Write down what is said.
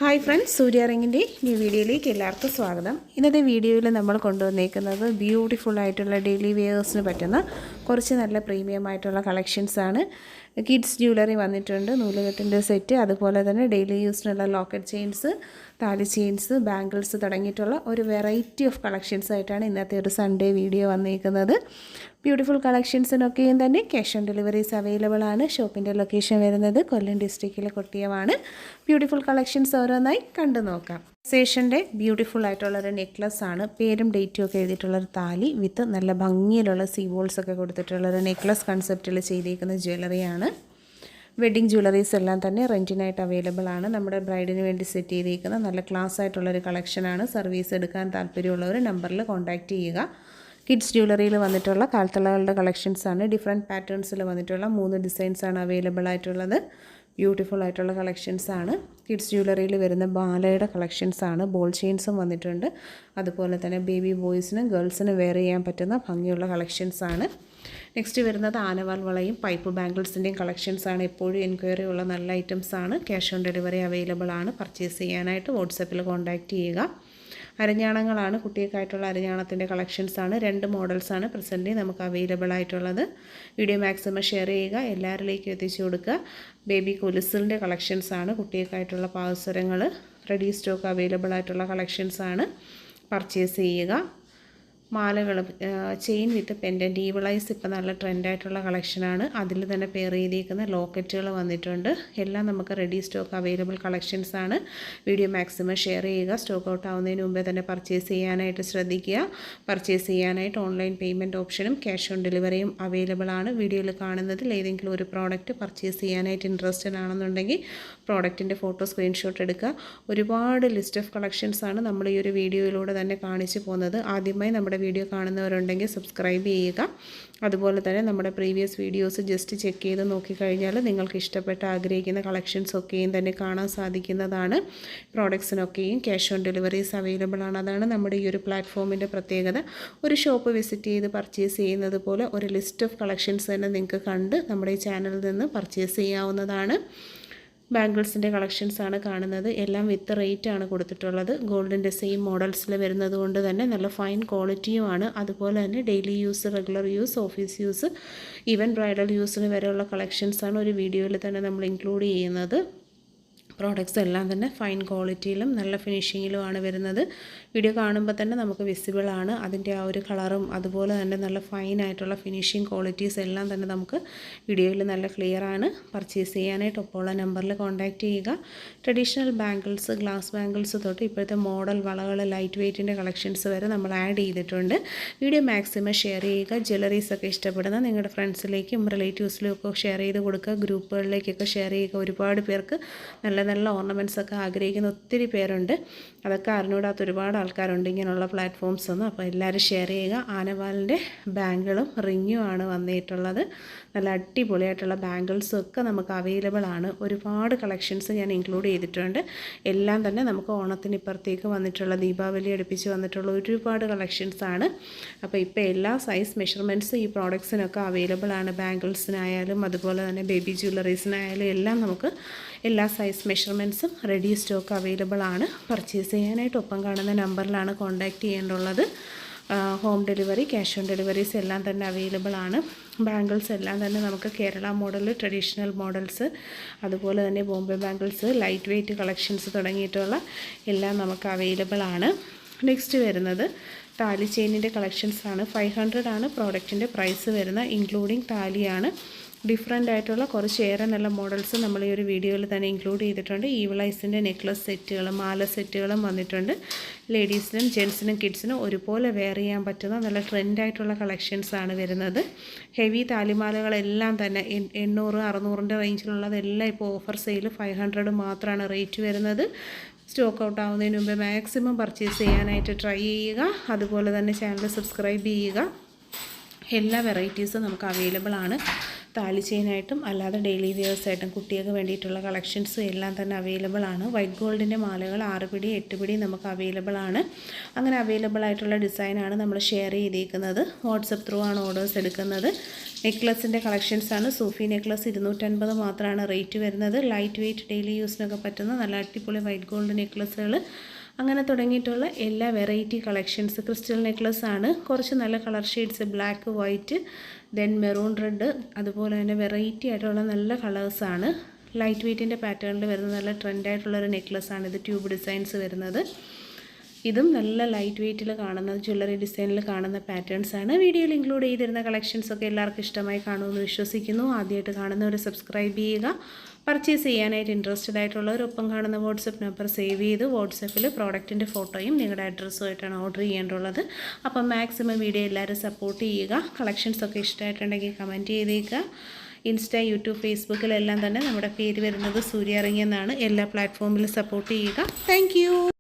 Hi friends, സൂര്യ റിങ്ങിൻ്റെ ഈ വീഡിയോയിലേക്ക് എല്ലാവർക്കും സ്വാഗതം. ഇന്നത്തെ വീഡിയോയിൽ നമ്മൾ കൊണ്ടുവന്നേക്കുന്നത് ബ്യൂട്ടിഫുൾ ആയിട്ടുള്ള ഡെയിലി വെയേഴ്സിന് പറ്റുന്ന കുറച്ച് നല്ല പ്രീമിയം ആയിട്ടുള്ള കളക്ഷൻസാണ്. കിഡ്സ് ജ്വല്ലറി വന്നിട്ടുണ്ട്, നൂലുകെട്ടിൻ്റെ സെറ്റ്, അതുപോലെ തന്നെ ഡെയിലി യൂസിനുള്ള ലോക്കറ്റ് ചെയിൻസ്, താലി ചെയിൻസ്, ബാംഗിൾസ് തുടങ്ങിയിട്ടുള്ള ഒരു വെറൈറ്റി ഓഫ് കളക്ഷൻസ് ആയിട്ടാണ് ഇന്നത്തെ ഒരു സൺഡേ വീഡിയോ വന്നിരിക്കുന്നത്. ബ്യൂട്ടിഫുൾ കളക്ഷൻസിനൊക്കെയും തന്നെ ക്യാഷ് ഓൺ ഡെലിവറീസ് അവൈലബിൾ ആണ്. ഷോപ്പിൻ്റെ ലൊക്കേഷൻ വരുന്നത് കൊല്ലം ഡിസ്ട്രിക്റ്റിലെ കൊട്ടിയമാണ്. ബ്യൂട്ടിഫുൾ കളക്ഷൻസ് ഓരോന്നായി കണ്ടു നോക്കാം. സേഷൻ്റെ ബ്യൂട്ടിഫുൾ ആയിട്ടുള്ളൊരു നെക്ലസ് ആണ്. പേരും ഡേറ്റും ഒക്കെ എഴുതിയിട്ടുള്ളൊരു താലി വിത്ത് നല്ല ഭംഗിയിലുള്ള സീവോൾസ് ഒക്കെ കൊടുത്തിട്ടുള്ളൊരു നെക്ലസ് കൺസെപ്റ്റിൽ ചെയ്തിരിക്കുന്ന ജ്വല്ലറിയാണ്. വെഡ്ഡിങ് ജ്വല്ലറീസ് എല്ലാം തന്നെ റെൻറ്റിനായിട്ട് അവൈലബിൾ ആണ്. നമ്മുടെ ബ്രൈഡിന് വേണ്ടി സെറ്റ് ചെയ്തിരിക്കുന്ന നല്ല ക്ലാസ് ആയിട്ടുള്ളൊരു കളക്ഷനാണ്. സർവീസ് എടുക്കാൻ താല്പര്യമുള്ളവർ നമ്പറിൽ കോൺടാക്റ്റ് ചെയ്യുക. കിഡ്സ് ജ്വല്ലറിയിൽ വന്നിട്ടുള്ള കാൽത്തളകളുടെ കളക്ഷൻസാണ്. ഡിഫറെൻറ്റ് പാറ്റേൺസിൽ വന്നിട്ടുള്ള 3 ഡിസൈൻസാണ് അവൈലബിൾ ആയിട്ടുള്ളത്. ബ്യൂട്ടിഫുൾ ആയിട്ടുള്ള കളക്ഷൻസാണ്. കിഡ്സ് ജ്വല്ലറിയിൽ വരുന്ന ബാലയുടെ കളക്ഷൻസാണ്. ബോൾ ചെയിൻസും വന്നിട്ടുണ്ട്. അതുപോലെ തന്നെ ബേബി ബോയ്സിനും ഗേൾസിനും വെയർ ചെയ്യാൻ പറ്റുന്ന ഭംഗിയുള്ള കളക്ഷൻസാണ്. നെക്സ്റ്റ് വരുന്നത് ആനവാൽ വളയും പൈപ്പ് ബാംഗിൾസിൻ്റെയും കളക്ഷൻസാണ്. എപ്പോഴും എൻക്വയറി ഉള്ള നല്ല ഐറ്റംസാണ്. ക്യാഷ് ഓൺ ഡെലിവറി അവൈലബിൾ ആണ്. പർച്ചേസ് ചെയ്യാനായിട്ട് വാട്സപ്പിൽ കോൺടാക്റ്റ് ചെയ്യുക. അരഞ്ഞാണങ്ങളാണ്, കുട്ടികൾക്കായിട്ടുള്ള അരഞ്ഞാണത്തിൻ്റെ കളക്ഷൻസാണ്. 2 മോഡൽസാണ് പ്രസൻ്റ് നമുക്ക് അവൈലബിൾ ആയിട്ടുള്ളത്. വീഡിയോ മാക്സിമം ഷെയർ ചെയ്യുക, എല്ലാവരിലേക്കും എത്തിച്ചു കൊടുക്കുക. ബേബി കൊലുസിൻ്റെ കളക്ഷൻസാണ്. കുട്ടികൾക്കായിട്ടുള്ള പാദസരങ്ങൾ റെഡി സ്റ്റോക്ക് അവൈലബിൾ ആയിട്ടുള്ള കളക്ഷൻസാണ്. പർച്ചേസ് ചെയ്യുക. മാലകൾ, ചെയിൻ വിത്ത് പെൻഡൻറ്റ്, ഈവിളൈസ് ഇപ്പോൾ നല്ല ട്രെൻഡായിട്ടുള്ള കളക്ഷനാണ്. അതിൽ തന്നെ പെയർ ചെയ്തിരിക്കുന്ന ലോക്കറ്റുകൾ വന്നിട്ടുണ്ട്. എല്ലാം നമുക്ക് റെഡി സ്റ്റോക്ക് അവൈലബിൾ കളക്ഷൻസാണ്. വീഡിയോ മാക്സിമം ഷെയർ ചെയ്യുക. സ്റ്റോക്ക് ഔട്ട് ആവുന്നതിന് മുമ്പേ തന്നെ പർച്ചേസ് ചെയ്യാനായിട്ട് ശ്രദ്ധിക്കുക. പർച്ചേസ് ചെയ്യാനായിട്ട് ഓൺലൈൻ പേയ്മെൻറ്റ് ഓപ്ഷനും ക്യാഷ് ഓൺ ഡെലിവറിയും അവൈലബിൾ ആണ്. വീഡിയോയിൽ കാണുന്നതിൽ ഏതെങ്കിലും ഒരു പ്രോഡക്റ്റ് പർച്ചേസ് ചെയ്യാനായിട്ട് ഇൻട്രസ്റ്റഡ് ആണെന്നുണ്ടെങ്കിൽ പ്രോഡക്റ്റിൻ്റെ ഫോട്ടോ സ്ക്രീൻഷോട്ട് എടുക്കുക. ഒരുപാട് ലിസ്റ്റ് ഓഫ് കളക്ഷൻസാണ് നമ്മൾ ഈ ഒരു വീഡിയോയിലൂടെ തന്നെ കാണിച്ചു പോകുന്നത്. ആദ്യമായി നമ്മുടെ വീഡിയോ കാണുന്നവരുണ്ടെങ്കിൽ സബ്സ്ക്രൈബ് ചെയ്യുക. അതുപോലെ തന്നെ നമ്മുടെ പ്രീവിയസ് വീഡിയോസ് ജസ്റ്റ് ചെക്ക് ചെയ്ത് നോക്കിക്കഴിഞ്ഞാൽ നിങ്ങൾക്ക് ഇഷ്ടപ്പെട്ട ആഗ്രഹിക്കുന്ന കളക്ഷൻസ് ഒക്കെയും തന്നെ കാണാൻ സാധിക്കുന്നതാണ്. പ്രോഡക്ട്സിനൊക്കെയും ക്യാഷ് ഓൺ ഡെലിവറീസ് അവൈലബിൾ ആണ്. അതാണ് നമ്മുടെ ഈ ഒരു പ്ലാറ്റ്ഫോമിൻ്റെ പ്രത്യേകത. ഒരു ഷോപ്പ് വിസിറ്റ് ചെയ്ത് പർച്ചേസ് ചെയ്യുന്നത് പോലെ ഒരു ലിസ്റ്റ് ഓഫ് കളക്ഷൻസ് തന്നെ നിങ്ങൾക്ക് കണ്ട് നമ്മുടെ ഈ ചാനലിൽ നിന്ന് പർച്ചേസ് ചെയ്യാവുന്നതാണ്. ബാംഗിൾസിൻ്റെ കളക്ഷൻസാണ് കാണുന്നത്. എല്ലാം വിത്ത് റേറ്റ് ആണ് കൊടുത്തിട്ടുള്ളത്. ഗോൾഡിൻ്റെ സെയിം മോഡൽസിൽ വരുന്നത് കൊണ്ട് തന്നെ നല്ല ഫൈൻ ക്വാളിറ്റിയുമാണ്. അതുപോലെ തന്നെ daily use, regular use, office use, even bridal യൂസിന് വരെയുള്ള കളക്ഷൻസാണ് ഒരു വീഡിയോയിൽ തന്നെ നമ്മൾ ഇൻക്ലൂഡ് ചെയ്യുന്നത്. പ്രോഡക്റ്റ്സ് എല്ലാം തന്നെ ഫൈൻ ക്വാളിറ്റിയിലും നല്ല ഫിനിഷിങ്ങിലുമാണ് വരുന്നത്. വീഡിയോ കാണുമ്പോൾ തന്നെ നമുക്ക് വിസിബിൾ ആണ് അതിൻ്റെ ആ ഒരു കളറും, അതുപോലെ തന്നെ നല്ല ഫൈൻ ആയിട്ടുള്ള ഫിനിഷിങ് ക്വാളിറ്റീസ് എല്ലാം തന്നെ നമുക്ക് വീഡിയോയിൽ നല്ല ക്ലിയർ ആണ്. പർച്ചേസ് ചെയ്യാനായിട്ട് ഒപ്പമുള്ള നമ്പറിൽ കോൺടാക്റ്റ് ചെയ്യുക. ട്രഡീഷണൽ ബാംഗിൾസ്, ഗ്ലാസ് ബാംഗിൾസ് തൊട്ട് ഇപ്പോഴത്തെ മോഡൽ വളകൾ, ലൈറ്റ് വെയ്റ്റിൻ്റെ കളക്ഷൻസ് വരെ നമ്മൾ ആഡ് ചെയ്തിട്ടുണ്ട്. വീഡിയോ മാക്സിമം ഷെയർ ചെയ്യുക. ജ്വല്ലറീസൊക്കെ ഇഷ്ടപ്പെടുന്ന നിങ്ങളുടെ ഫ്രണ്ട്സിലേക്കും റിലേറ്റീവ്സിലും ഒക്കെ ഷെയർ ചെയ്ത് കൊടുക്കുക. ഗ്രൂപ്പുകളിലേക്കൊക്കെ ഷെയർ ചെയ്യുക. ഒരുപാട് പേർക്ക് നല്ല നല്ല ഓർണമെൻറ്റ്സൊക്കെ ആഗ്രഹിക്കുന്ന ഒത്തിരി പേരുണ്ട്. അതൊക്കെ അറിഞ്ഞുകൂടാത്ത ഒരുപാട് ആൾക്കാരുണ്ട് ഇങ്ങനെയുള്ള പ്ലാറ്റ്ഫോംസൊന്നും. അപ്പോൾ എല്ലാവരും ഷെയർ ചെയ്യുക. ആനവാലിൻ്റെ ബാംഗിളും റിങ്ങും ആണ് വന്നിട്ടുള്ളത്. നല്ല അടിപൊളിയായിട്ടുള്ള ബാംഗിൾസും ഒക്കെ നമുക്ക് അവൈലബിൾ ആണ്. ഒരുപാട് കളക്ഷൻസ് ഞാൻ ഇൻക്ലൂഡ് ചെയ്തിട്ടുണ്ട്. എല്ലാം തന്നെ നമുക്ക് ഓണത്തിന് ഇപ്പുറത്തേക്ക് വന്നിട്ടുള്ള, ദീപാവലി അടുപ്പിച്ച് വന്നിട്ടുള്ള ഒരുപാട് കളക്ഷൻസാണ്. അപ്പോൾ ഇപ്പോൾ എല്ലാ സൈസ് മെഷർമെൻറ്റ്സ് ഈ പ്രോഡക്ട്സിനൊക്കെ അവൈലബിൾ ആണ്. ബാംഗിൾസിനായാലും അതുപോലെ തന്നെ ബേബി ജ്വല്ലറീസിനായാലും എല്ലാം നമുക്ക് എല്ലാ സൈസ് മെഷർമെൻറ്റ്സും റെഡി സ്റ്റോക്ക് അവൈലബിൾ ആണ്. പർച്ചേസ് ചെയ്യാനായിട്ട് ഒപ്പം കാണുന്ന നമ്പറിലാണ് കോൺടാക്റ്റ് ചെയ്യേണ്ടുള്ളത്. Home delivery, cash on deliveries എല്ലാം തന്നെ അവൈലബിൾ ആണ്. ബാംഗിൾസ് എല്ലാം തന്നെ നമുക്ക് കേരള മോഡൽ, ട്രഡീഷണൽ മോഡൽസ്, അതുപോലെ തന്നെ Bombay bangles, light weight collections തുടങ്ങിയിട്ടുള്ള എല്ലാം നമുക്ക് അവൈലബിൾ ആണ്. നെക്സ്റ്റ് വരുന്നത് താലി ചെയിനിൻ്റെ കളക്ഷൻസാണ്. 500 ആണ് പ്രോഡക്റ്റിൻ്റെ പ്രൈസ് വരുന്നത്, ഇൻക്ലൂഡിങ് താലിയാണ്. ഡിഫറെൻ്റ് ആയിട്ടുള്ള കുറച്ചേറെ നല്ല മോഡൽസ് നമ്മൾ ഈ ഒരു വീഡിയോയിൽ തന്നെ ഇൻക്ലൂഡ് ചെയ്തിട്ടുണ്ട്. ഈവിളൈസിൻ്റെ നെക്ലസ് സെറ്റുകളും മാല സെറ്റുകളും വന്നിട്ടുണ്ട്. ലേഡീസിനും ജെൻസിനും കിഡ്സിനും ഒരുപോലെ വെയർ ചെയ്യാൻ പറ്റുന്ന നല്ല ട്രെൻഡായിട്ടുള്ള കളക്ഷൻസാണ് വരുന്നത്. ഹെവി താലിമാലകളെല്ലാം തന്നെ 800-600ൻ്റെ റേഞ്ചിലുള്ളതെല്ലാം ഇപ്പോൾ ഓഫർ സെയിൽ 500 മാത്രമാണ് റേറ്റ് വരുന്നത്. സ്റ്റോക്ക് ഔട്ട് ആവുന്നതിന് മുമ്പ് മാക്സിമം പർച്ചേസ് ചെയ്യാനായിട്ട് ട്രൈ ചെയ്യുക. അതുപോലെ തന്നെ ചാനൽ സബ്സ്ക്രൈബ് ചെയ്യുക. എല്ലാ വെറൈറ്റീസും നമുക്ക് അവൈലബിൾ ആണ്. താലി ചെയിനായിട്ടും അല്ലാതെ ഡെയിലി വെയേഴ്സായിട്ടും കുട്ടികൾക്ക് വേണ്ടിയിട്ടുള്ള കളക്ഷൻസും എല്ലാം തന്നെ അവൈലബിൾ ആണ്. വൈറ്റ് ഗോൾഡിൻ്റെ മാലകൾ 6 പിടി 8 പിടി നമുക്ക് അവൈലബിൾ ആണ്. അങ്ങനെ അവൈലബിൾ ആയിട്ടുള്ള ഡിസൈനാണ് നമ്മൾ ഷെയർ ചെയ്തിരിക്കുന്നത്. വാട്സപ്പ് ത്രൂ ആണ് ഓർഡേഴ്സ് എടുക്കുന്നത്. നെക്ലസിൻ്റെ കളക്ഷൻസാണ്. സൂഫി നെക്ലസ് 250 മാത്രമാണ് റേറ്റ് വരുന്നത്. ലൈറ്റ് വെയ്റ്റ് ഡെയിലി യൂസിനൊക്കെ പറ്റുന്ന നല്ല അടിപൊളി വൈറ്റ് ഗോൾഡ് നെക്ലസുകൾ അങ്ങനെ തുടങ്ങിയിട്ടുള്ള എല്ലാ വെറൈറ്റി കളക്ഷൻസ്. ക്രിസ്റ്റൽ നെക്ലസ് ആണ്. കുറച്ച് നല്ല colour shades black, white, then maroon red, അതുപോലെ തന്നെ വെറൈറ്റി ആയിട്ടുള്ള നല്ല കളേഴ്സാണ്. ലൈറ്റ് വെയ്റ്റിൻ്റെ പാറ്റേണിൽ വരുന്ന നല്ല ട്രെൻഡായിട്ടുള്ളൊരു നെക്ലസ്സാണ് ഇത്. ട്യൂബ് ഡിസൈൻസ് വരുന്നത്. ഇതും നല്ല ലൈറ്റ് വെയ്റ്റിൽ കാണുന്ന ജ്വല്ലറി ഡിസൈനിൽ കാണുന്ന പാറ്റേൺസാണ്. വീഡിയോയിൽ ഇൻക്ലൂഡ് ചെയ്തിരുന്ന കളക്ഷൻസൊക്കെ എല്ലാവർക്കും ഇഷ്ടമായി കാണുമെന്ന് വിശ്വസിക്കുന്നു. ആദ്യമായിട്ട് കാണുന്നവർ സബ്സ്ക്രൈബ് ചെയ്യുക. പർച്ചേസ് ചെയ്യാനായിട്ട് ഇൻട്രസ്റ്റഡ് ആയിട്ടുള്ളവർ ഒപ്പം കാണുന്ന വാട്സപ്പ് നമ്പർ സേവ് ചെയ്ത് വാട്സപ്പിൽ പ്രോഡക്റ്റിൻ്റെ ഫോട്ടോയും നിങ്ങളുടെ അഡ്രസ്സുമായിട്ടാണ് ഓർഡർ ചെയ്യേണ്ടുള്ളത്. അപ്പം മാക്സിമം വീഡിയോ എല്ലാവരും സപ്പോർട്ട് ചെയ്യുക. കളക്ഷൻസൊക്കെ ഇഷ്ടമായിട്ടുണ്ടെങ്കിൽ കമൻറ്റ് ചെയ്തേക്കുക. ഇൻസ്റ്റ, യൂട്യൂബ്, ഫേസ്ബുക്കിലെല്ലാം തന്നെ നമ്മുടെ പേര് വരുന്നത് സൂര്യ ഇറങ്ങിയെന്നാണ്. എല്ലാ പ്ലാറ്റ്ഫോമിലും സപ്പോർട്ട് ചെയ്യുക. താങ്ക്